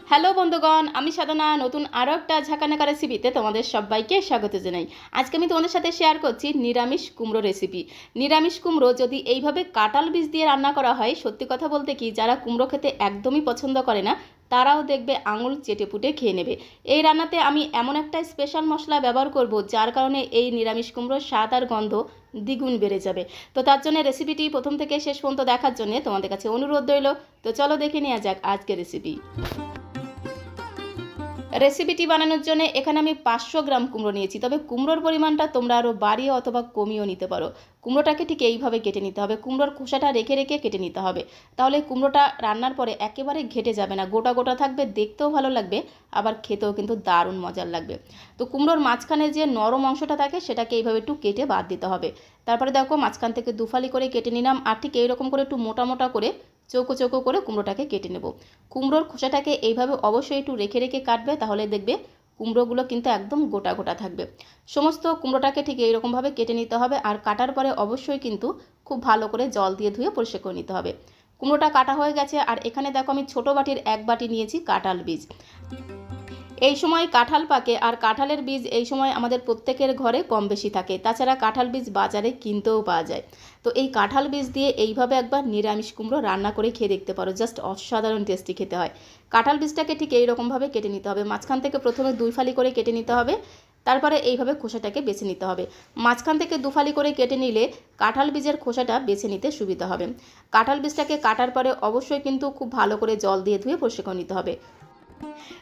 Hello বন্ধুগণ, আমি সাধনা নতুন আরও একটা ঝাঁকানাকা রেসিপিতে তোমাদের সবাইকে স্বাগত জানাই। আজকে আমি তোমাদের সাথে শেয়ার করছি নিরামিষ কুমড়ো রেসিপি। নিরামিষ কুমড়ো যদি এইভাবে কাঁঠাল বীজ দিয়ে রান্না করা হয়, সত্যি কথা বলতে কি যারা কুমড়ো খেতে একদমই পছন্দ করে না তারাও দেখবে আঙুল চেটেপুটে খেয়ে নেবে। এই রান্নাতে আমি এমন একটা স্পেশাল মশলা ব্যবহার করব যার কারণে এই নিরামিষ কুমড়োর স্বাদ আর গন্ধ দ্বিগুণ বেড়ে যাবে। তো তার জন্য রেসিপিটি প্রথম থেকে শেষ পর্যন্ত দেখার জন্য তোমাদের কাছে অনুরোধ রইল। তো চলো দেখে নেওয়া যাক আজকের রেসিপি। রেসিপিটি বানানোর জন্য এখানে আমি 500 গ্রাম কুমড়ো নিয়েছি, তবে কুমড়োর পরিমাণটা তোমরা আরও বাড়িয়ে অথবা কমিয়েও নিতে পারো। কুমড়োটাকে ঠিক এইভাবে কেটে নিতে হবে, কুমড়োর খোসাটা রেখে রেখে কেটে নিতে হবে, তাহলে কুমড়োটা রান্নার পরে একেবারে ঘেটে যাবে না, গোটা গোটা থাকবে, দেখতেও ভালো লাগবে, আবার খেতেও কিন্তু দারুণ মজার লাগবে। তো কুমড়োর মাঝখানে যে নরম অংশটা থাকে সেটাকে এইভাবে একটু কেটে বাদ দিতে হবে। তারপরে দেখো মাঝখান থেকে দুফালি করে কেটে নিলাম, আর ঠিক এইরকম করে একটু মোটা মোটা করে চৌকো চৌকো করে কুমড়োটাকে কেটে নেব। কুমড়োর খোসাটাকে এইভাবে অবশ্যই একটু রেখে রেখে কাটবে, তাহলে দেখবে কুমড়োগুলো কিন্তু একদম গোটা গোটা থাকবে। সমস্ত কুমড়োটাকে ঠিক এইরকমভাবে কেটে নিতে হবে, আর কাটার পরে অবশ্যই কিন্তু খুব ভালো করে জল দিয়ে ধুয়ে পরিষ্কার করে নিতে হবে। কুমড়োটা কাটা হয়ে গেছে, আর এখানে দেখো আমি ছোটো বাটির 1 বাটি নিয়েছি কাঁঠাল বীজ। এই সময় কাঁঠাল পাকে, আর কাঁঠালের বীজ এই সময় আমাদের প্রত্যেকের ঘরে কম বেশি থাকে, তাছাড়া কাঁঠাল বীজ বাজারে কিনতেও পাওয়া যায়। তো এই কাঁঠাল বীজ দিয়ে এইভাবে একবার নিরামিষ কুমড়ো রান্না করে খেয়ে দেখতে পারো, জাস্ট অসাধারণ টেস্টি খেতে হয়। কাঁঠাল বীজটাকে ঠিক এইরকমভাবে কেটে নিতে হবে, মাঝখান থেকে প্রথমে 2 ফালি করে কেটে নিতে হবে, তারপরে এইভাবে খোসাটাকে বেছে নিতে হবে। মাঝখান থেকে 2 ফালি করে কেটে নিলে কাঁঠাল বীজের খোসাটা বেছে নিতে সুবিধা হবে। কাঁঠাল বীজটাকে কাটার পরে অবশ্যই কিন্তু খুব ভালো করে জল দিয়ে ধুয়ে পরিষ্কার করে নিতে হবে।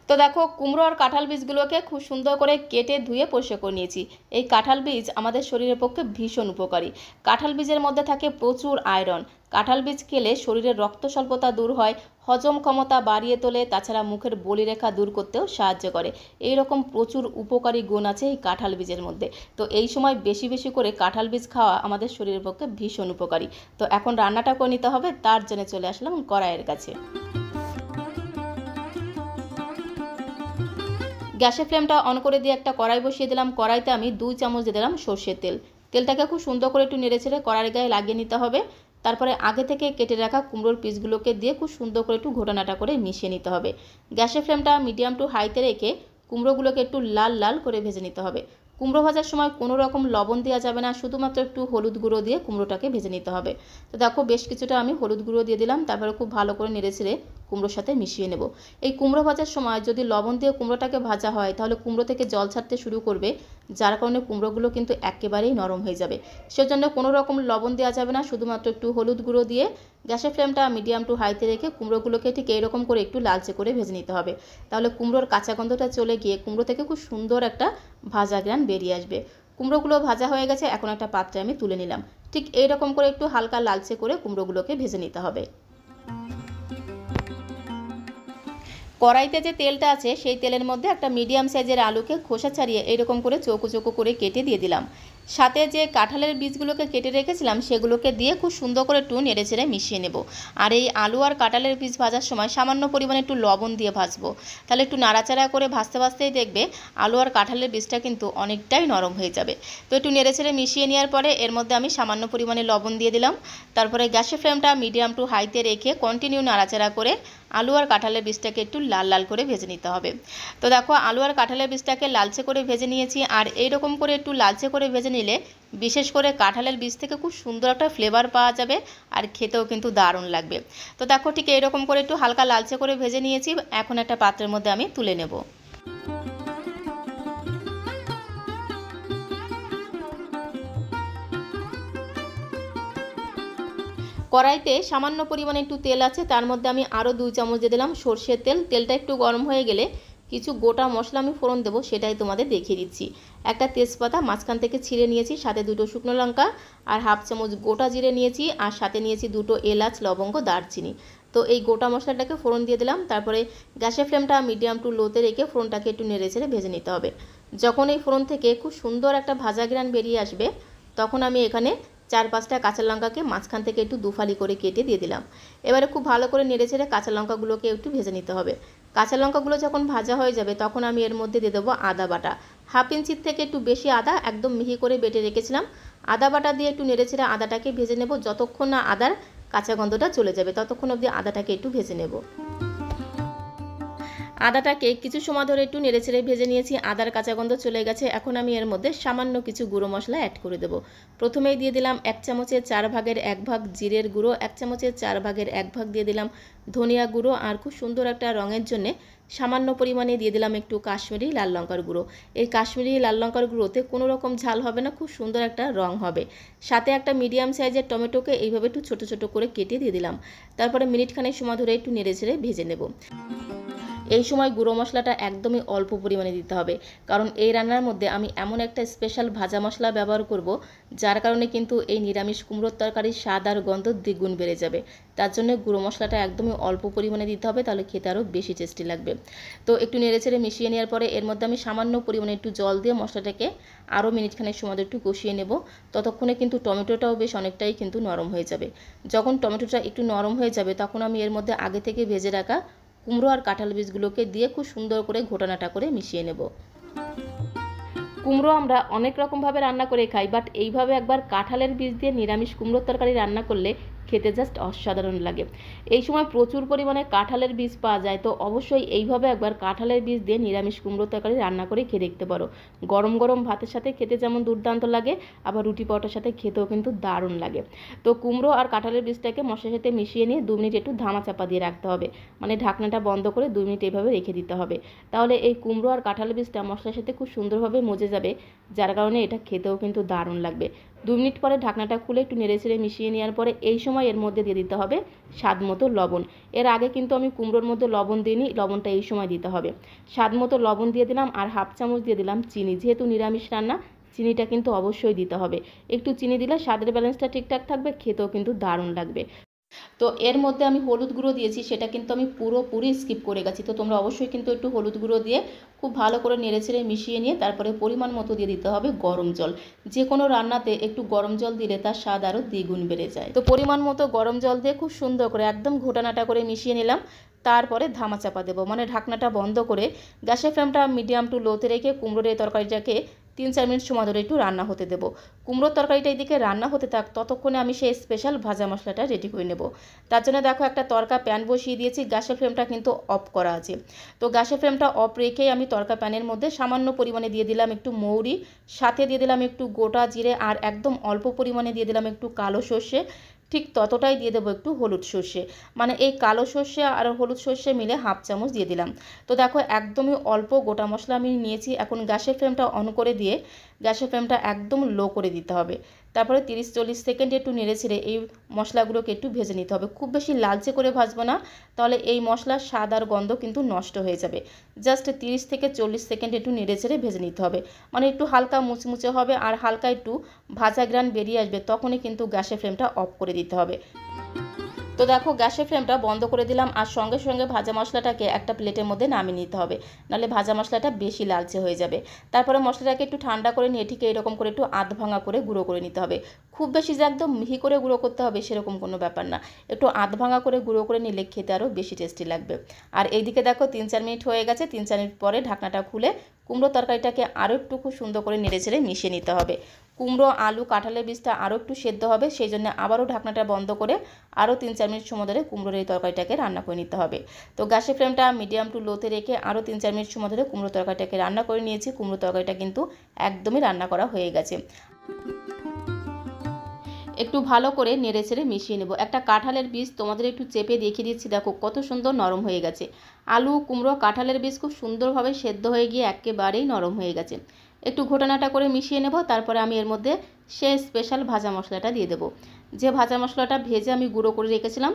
তো দেখো কুমড়ো আর কাঁঠাল বীজগুলোকে খুব সুন্দর করে কেটে ধুয়ে পরিষ্কার করে নিয়েছি। এই কাঁঠাল বীজ আমাদের শরীরের পক্ষে ভীষণ উপকারী। কাঁঠাল বীজের মধ্যে থাকে প্রচুর আয়রন। কাঁঠাল বীজ খেলে শরীরের রক্ত স্বল্পতা দূর হয়, হজম ক্ষমতা বাড়িয়ে তোলে, তাছাড়া মুখের বলিরেখা দূর করতেও সাহায্য করে। এই রকম প্রচুর উপকারী গুণ আছে এই কাঁঠাল বীজের মধ্যে। তো এই সময় বেশি বেশি করে কাঁঠাল বীজ খাওয়া আমাদের শরীরের পক্ষে ভীষণ উপকারী। তো এখন রান্নাটা করে নিতে হবে, তার জন্য চলে আসলাম কড়াইয়ের কাছে। গ্যাসের ফ্লেমটা অন করে দিয়ে একটা কড়াই বসিয়ে দিলাম। কড়াইতে আমি 2 চামচ দিয়ে দিলাম সর্ষের তেল। তেলটাকে খুব সুন্দর করে একটু নেড়ে ছেড়ে কড়াইয়ের গায়ে লাগিয়ে নিতে হবে। তারপরে আগে থেকে কেটে রাখা কুমড়োর পিসগুলোকে দিয়ে খুব সুন্দর করে একটু ঘোটানাটা করে মিশিয়ে নিতে হবে। গ্যাসের ফ্লেমটা মিডিয়াম টু হাইতে রেখে কুমড়োগুলোকে একটু লাল লাল করে ভেজে নিতে হবে। কুমড়ো ভাজার সময় কোনো রকম লবণ দেওয়া যাবে না, শুধুমাত্র একটু হলুদ গুঁড়ো দিয়ে কুমড়োটাকে ভেজে নিতে হবে। তো দেখো বেশ কিছুটা আমি হলুদ গুঁড়ো দিয়ে দিলাম, তারপরে খুব ভালো করে নেড়ে ছেড়ে কুমড়োর সাথে মিশিয়ে নেব। এই কুমড়ো ভাজার সময় যদি লবণ দিয়ে কুমড়োটাকে ভাজা হয় তাহলে কুমড়ো থেকে জল ছাড়তে শুরু করবে, যার কারণে কুমড়োগুলো কিন্তু একেবারেই নরম হয়ে যাবে। সেজন্য কোনো রকম লবণ দেওয়া যাবে না, শুধুমাত্র একটু হলুদ গুঁড়ো দিয়ে গ্যাসের ফ্লেমটা মিডিয়াম টু হাইতে রেখে কুমড়োগুলোকে ঠিক এইরকম করে একটু লালচে করে ভেজে নিতে হবে। তাহলে কুমড়োর কাঁচা গন্ধটা চলে গিয়ে কুমড়ো থেকে খুব সুন্দর একটা ভাজা গ্রান বেরিয়ে আসবে। কুমড়োগুলো ভাজা হয়ে গেছে, এখন একটা পাত্রে আমি তুলে নিলাম। ঠিক এইরকম করে একটু হালকা লালচে করে কুমড়োগুলোকে ভেজে নিতে হবে। কড়াইতে যে তেলটা আছে সেই তেলের মধ্যে একটা মিডিয়াম সাইজের আলুকে খোসা ছাড়িয়ে এইরকম করে চৌকো চৌকো করে কেটে দিয়ে দিলাম। সাথে যে কাঁঠালের বীজগুলোকে কেটে রেখেছিলাম সেগুলোকে দিয়ে খুব সুন্দর করে একটু নেড়ে চেড়ে মিশিয়ে নেব। আর এই আলু আর কাঁঠালের বীজ ভাজার সময় সামান্য পরিমাণে একটু লবণ দিয়ে ভাজবো, তাহলে একটু নাড়াচাড়া করে ভাজতে ভাজতেই দেখবে আলু আর কাঁঠালের বীজটা কিন্তু অনেকটাই নরম হয়ে যাবে। তো একটু নেড়ে চেড়ে মিশিয়ে নেওয়ার পরে এর মধ্যে আমি সামান্য পরিমাণে লবণ দিয়ে দিলাম। তারপরে গ্যাসের ফ্লেমটা মিডিয়াম টু হাইতে রেখে কন্টিনিউ নাড়াচাড়া করে আলু আর কাঁঠালের বীজটাকে একটু লাল লাল করে ভেজে নিতে হবে। তো দেখো আলু আর কাঁঠালের বীজটাকে লালচে করে ভেজে নিয়েছি, আর এইরকম করে একটু লালচে করে ভেজে নিলে বিশেষ করে কাঁঠালের বীজ থেকে খুব সুন্দর একটা ফ্লেভার পাওয়া যাবে, আর খেতেও কিন্তু দারুণ লাগবে। তো দেখো ঠিক এইরকম করে একটু হালকা লালচে করে ভেজে নিয়েছি, এখন একটা পাত্রের মধ্যে আমি তুলে নেব। কড়াইতে সামান্য পরিমাণে একটু তেল আছে, তার মধ্যে আমি আরও 2 চামচ দিয়ে দিলাম সর্ষের তেল। তেলটা একটু গরম হয়ে গেলে কিছু গোটা মশলা আমি ফোড়ন দেবো, সেটাই তোমাদের দেখিয়ে দিচ্ছি। একটা তেজপাতা মাঝখান থেকে ছিঁড়ে নিয়েছি, সাথে 2টো শুকনো লঙ্কা আর হাফ চামচ গোটা জিরে নিয়েছি, আর সাথে নিয়েছি 2টো এলাচ, লবঙ্গ, দারচিনি। তো এই গোটা মশলাটাকে ফোড়ন দিয়ে দিলাম। তারপরে গ্যাসের ফ্লেমটা মিডিয়াম টু লোতে রেখে ফোড়নটাকে একটু নেড়ে ছেড়ে ভেজে নিতে হবে। যখন এই ফোড়ন থেকে খুব সুন্দর একটা ভাজা গ্রান বেরিয়ে আসবে, তখন আমি এখানে 4-5টা কাঁচা লঙ্কাকে মাঝখান থেকে একটু দুফালি করে কেটে দিয়ে দিলাম। এবারে খুব ভালো করে নেড়ে ছেড়ে কাঁচা লঙ্কাগুলোকে একটু ভেজে নিতে হবে। কাঁচা লঙ্কাগুলো যখন ভাজা হয়ে যাবে তখন আমি এর মধ্যে দিয়ে দেবো আদা বাটা। হাফ ইঞ্চির থেকে একটু বেশি আদা একদম মিহি করে বেটে রেখেছিলাম। আদা বাটা দিয়ে একটু নেড়ে ছেড়ে আদাটাকে ভেজে নেব, যতক্ষণ না আদার কাঁচা গন্ধটা চলে যাবে ততক্ষণ অবধি আদাটাকে একটু ভেজে নেব। আদাটাকে কিছু সময় ধরে একটু নেড়েচেড়ে ভেজে নিয়েছি, আদার কাঁচা গন্ধ চলে গেছে। এখন আমি এর মধ্যে সামান্য কিছু গুঁড়ো মশলা অ্যাড করে দেবো। প্রথমেই দিয়ে দিলাম 1 চামচের 4 ভাগের 1 ভাগ জিরের গুঁড়ো, 1 চামচের 4 ভাগের 1 ভাগ দিয়ে দিলাম ধনিয়া গুঁড়ো, আর খুব সুন্দর একটা রঙের জন্যে সামান্য পরিমাণে দিয়ে দিলাম একটু কাশ্মীরি লাল লঙ্কার গুঁড়ো। এই কাশ্মীরি লাল লঙ্কার গুঁড়োতে কোনো রকম ঝাল হবে না, খুব সুন্দর একটা রং হবে। সাথে একটা মিডিয়াম সাইজের টমেটোকে এইভাবে একটু ছোটো ছোটো করে কেটে দিয়ে দিলাম। তারপরে মিনিটখানেক সময় ধরে একটু নেড়েচেড়ে ভেজে নেব। এই সময় গুঁড়ো মশলাটা একদমই অল্প পরিমাণে দিতে হবে, কারণ এই রান্নার মধ্যে আমি এমন একটা স্পেশাল ভাজা মশলা ব্যবহার করব, যার কারণে কিন্তু এই নিরামিষ কুমড়োর তরকারির স্বাদ আর গন্ধ দ্বিগুণ বেড়ে যাবে। তার জন্য গুঁড়ো মশলাটা একদমই অল্প পরিমাণে দিতে হবে, তাহলে খেতে আরও বেশি টেস্টি লাগবে। তো একটু নেড়েচেড়ে মিশিয়ে নেওয়ার পরে এর মধ্যে আমি সামান্য পরিমাণে একটু জল দিয়ে মশলাটাকে আরও মিনিটখানেক সময় একটু কষিয়ে নেব। ততক্ষণে কিন্তু টমেটোটাও বেশ অনেকটাই কিন্তু নরম হয়ে যাবে। যখন টমেটোটা একটু নরম হয়ে যাবে তখন আমি এর মধ্যে আগে থেকে ভেজে রাখা কুমড়ো আর কাঁঠাল বীজগুলোকে দিয়ে খুব সুন্দর করে ঘোটানাটা করে মিশিয়ে নেব। কুমড়ো আমরা অনেক রকমভাবে রান্না করে খাই, বাট এইভাবে একবার কাঁঠালের বীজ দিয়ে নিরামিষ কুমড়োর তরকারি রান্না করলে খেতে জাস্ট অসাধারণ লাগে। এই সময় প্রচুর পরিমাণে কাঁঠালের বীজ পাওয়া যায়, তো অবশ্যই এইভাবে একবার কাঁঠালের বীজ দিয়ে নিরামিষ কুমড়োর তরকারি রান্না করে খেয়ে দেখতে পারো। গরম গরম ভাতের সাথে খেতে যেমন দুর্দান্ত লাগে, আবার রুটি পরোটার সাথে খেতেও কিন্তু দারুণ লাগে। তো কুমড়ো আর কাঁঠালের বীজটাকে মশলার সাথে মিশিয়ে নিয়ে 2 মিনিট একটু ধামা চাপা দিয়ে রাখতে হবে, মানে ঢাকনাটা বন্ধ করে 2 মিনিট এইভাবে রেখে দিতে হবে। তাহলে এই কুমড়ো আর কাঁঠালের বীজটা মশলার সাথে খুব সুন্দরভাবে মজে যাবে, যার কারণে এটা খেতেও কিন্তু দারুণ লাগবে। 2 মিনিট পরে ঢাকনাটা খুলে একটু নেড়েচেড়ে মিশিয়ে নেওয়ার পরে এই সময় এর মধ্যে দিয়ে দিতে হবে স্বাদ মতো লবণ। এর আগে কিন্তু আমি কুমড়োর মধ্যে লবণ দিইনি, লবণটা এই সময় দিতে হবে। স্বাদ মতো লবণ দিয়ে দিলাম, আর 1/2 চামচ দিয়ে দিলাম চিনি। যেহেতু নিরামিষ রান্না, চিনিটা কিন্তু অবশ্যই দিতে হবে। একটু চিনি দিলে স্বাদের ব্যালেন্সটা ঠিকঠাক থাকবে, খেতেও কিন্তু দারুণ লাগবে। তো এর মধ্যে আমি হলুদ গুঁড়ো দিয়েছি, সেটা কিন্তু আমি পুরোপুরি স্কিপ করে গেছি। তো তোমরা অবশ্যই কিন্তু একটু হলুদ গুঁড়ো দিয়ে খুব ভালো করে নেড়েচেড়ে মিশিয়ে নিয়ে তারপরে পরিমাণ মতো দিয়ে দিতে হবে গরম জল। যে কোনো রান্নাতে একটু গরম জল দিলে তার স্বাদ আরও দ্বিগুণ বেড়ে যায়। তো পরিমাণ মতো গরম জল দিয়ে খুব সুন্দর করে একদম ঘোটানাটা করে মিশিয়ে নিলাম। তারপরে ধামা চাপা দেবো, মানে ঢাকনাটা বন্ধ করে গ্যাসের ফ্লেমটা মিডিয়াম টু লোতে রেখে কুমড়োর এই তরকারিটাকে 3-4 মিনিট সময় ধরে একটু রান্না হতে দেবো। কুমড়োর তরকারিটা এদিকে রান্না হতে থাক, ততক্ষণে আমি সেই স্পেশাল ভাজা মশলাটা রেডি করে নেব। তার জন্য দেখো একটা তরকা প্যান বসিয়ে দিয়েছি, গ্যাসের ফ্লেমটা কিন্তু অফ করা আছে। তো গ্যাসের ফ্লেমটা অফ রেখেই আমি তরকা প্যানের মধ্যে সামান্য পরিমাণে দিয়ে দিলাম একটু মৌরি, সাথে দিয়ে দিলাম একটু গোটা জিরে, আর একদম অল্প পরিমাণে দিয়ে দিলাম একটু কালো সর্ষে, ঠিক ততটাই দিয়ে দেবো একটু হলুদ সর্ষে, মানে এই কালো সর্ষে আর হলুদ সর্ষে মিলে 1/2 চামচ দিয়ে দিলাম। তো দেখো একদমই অল্প গোটা মশলা আমি নিয়েছি। এখন গ্যাসের ফ্লেমটা অন করে দিয়ে গ্যাসের ফ্লেমটা একদম লো করে দিতে হবে। তারপরে 30-40 সেকেন্ড একটু নেড়েচেড়ে এই মশলাগুলোকে একটু ভেজে নিতে হবে। খুব বেশি লালচে করে ভাজবো না, তাহলে এই মশলার স্বাদ আর গন্ধ কিন্তু নষ্ট হয়ে যাবে। জাস্ট 30-40 সেকেন্ড একটু নেড়েচেড়ে ভেজে নিতে হবে, মানে একটু হালকা মুচমুচে হবে আর হালকা একটু ভাজা গ্রান বেরিয়ে আসবে, তখনই কিন্তু গ্যাসের ফ্লেমটা অফ করে দিতে হবে। তো দেখো গ্যাসের ফ্লেমটা বন্ধ করে দিলাম, আর সঙ্গে সঙ্গে ভাজা মশলাটাকে একটা প্লেটের মধ্যে নামিয়ে নিতে হবে, নাহলে ভাজা মশলাটা বেশি লালচে হয়ে যাবে। তারপরে মশলাটাকে একটু ঠান্ডা করে নিয়ে ঠিক এরকম করে একটু আধ ভাঙা করে গুঁড়ো করে নিতে হবে। খুব বেশি যে একদম মিহি করে গুঁড়ো করতে হবে সেরকম কোনো ব্যাপার না, একটু আধ ভাঙা করে গুঁড়ো করে নিলে খেতে আরও বেশি টেস্টি লাগবে। আর এইদিকে দেখো 3-4 মিনিট হয়ে গেছে। 3-4 মিনিট পরে ঢাকনাটা খুলে কুমড়ো তরকারিটাকে আরও একটু খুব সুন্দর করে নেড়েচেড়ে মিশিয়ে নিতে হবে। কুমড়ো, আলু, কাঁঠালের বীজটা আরও একটু সেদ্ধ হবে, সেই জন্য আবারও ঢাকনাটা বন্ধ করে আরও 3-4 মিনিট সময় ধরে কুমড়োর এই তরকারিটাকে রান্না করে নিতে হবে। তো গ্যাসের ফ্লেমটা মিডিয়াম টু লোতে রেখে আরও 3-4 মিনিট সময় ধরে কুমড়ো তরকারিটাকে রান্না করে নিয়েছি। কুমড়ো তরকারিটা কিন্তু একদমই রান্না করা হয়ে গেছে। একটু ভালো করে নেড়েচেড়ে মিশিয়ে নেব। একটা কাঁঠালের বীজ তোমাদের একটু চেপে দেখিয়ে দিচ্ছি, দেখো কত সুন্দর নরম হয়ে গেছে। আলু, কুমড়ো, কাঁঠালের বীজ খুব সুন্দরভাবে সেদ্ধ হয়ে গিয়ে একেবারেই নরম হয়ে গেছে। একটু ঘোটানাটা করে মিশিয়ে নেব। তারপরে আমি এর মধ্যে সেই স্পেশাল ভাজা মশলাটা দিয়ে দেবো, যে ভাজা মশলাটা ভেজে আমি গুঁড়ো করে রেখেছিলাম।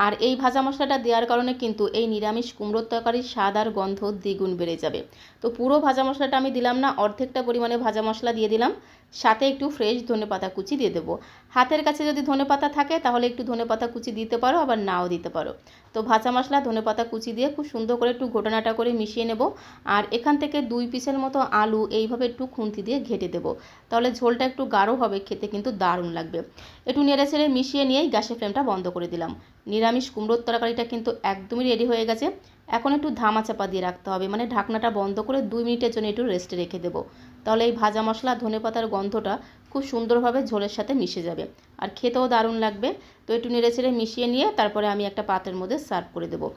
আর এই ভাজা মশলাটা দেওয়ার কারণে কিন্তু এই নিরামিষ কুমড়োর তরকারির স্বাদ আর গন্ধ দ্বিগুণ বেড়ে যাবে। তো পুরো ভাজা মশলাটা আমি দিলাম না, অর্ধেকটা পরিমাণে ভাজা মশলা দিয়ে দিলাম। সাথে একটু ফ্রেশ ধনেপাতা কুচি দিয়ে দেবো। হাতের কাছে যদি ধনেপাতা থাকে তাহলে একটু ধনেপাতা কুচি দিতে পারো, আবার নাও দিতে পারো। তো ভাজা মশলা, ধনেপাতা কুচি দিয়ে খুব সুন্দর করে একটু ঘোটানাটা করে মিশিয়ে নেব। আর এখান থেকে 2 পিসের মতো আলু এইভাবে একটু খুন্তি দিয়ে ঘেঁটে দেবো, তাহলে ঝোলটা একটু গাঢ় হবে, খেতে কিন্তু দারুণ লাগবে। একটু নেড়েচেড়ে মিশিয়ে নিয়েই গ্যাসের ফ্লেমটা বন্ধ করে দিলাম। নিরামিষ কুমড়োর তরকারিটা কিন্তু একদমই রেডি হয়ে গেছে। এখন একটু ধামা চাপা দিয়ে রাখতে হবে, মানে ঢাকনাটা বন্ধ করে 2 মিনিটের জন্য একটু রেস্টে রেখে দেবো। তাহলে এই ভাজা মশলা, ধনেপাতার গন্ধটা খুব সুন্দরভাবে ঝোলের সাথে মিশে যাবে, আর খেতেও দারুণ লাগবে। তো একটু নেড়েচেড়ে মিশিয়ে নিয়ে তারপরে আমি একটা পাত্রের মধ্যে সার্ভ করে দেবো।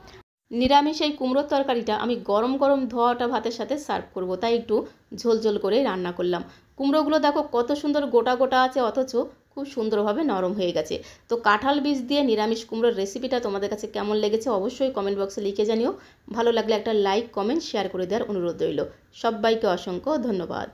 নিরামিষ এই কুমড়োর তরকারিটা আমি গরম গরম ধোয়াটা ভাতের সাথে সার্ভ করব, তাই একটু ঝোল ঝোল করে রান্না করলাম। কুমড়োগুলো দেখো কত সুন্দর গোটা গোটা আছে, অথচ খুব সুন্দরভাবে নরম হয়ে গেছে। তো কাঁঠাল বীজ দিয়ে নিরামিষ কুমড়োর রেসিপিটা তোমাদের কাছে কেমন লেগেছে অবশ্যই কমেন্ট বক্সে লিখে জানিও। ভালো লাগলে একটা লাইক কমেন্ট শেয়ার করে দেওয়ার অনুরোধ রইল। সবাইকে অসংখ্য ধন্যবাদ।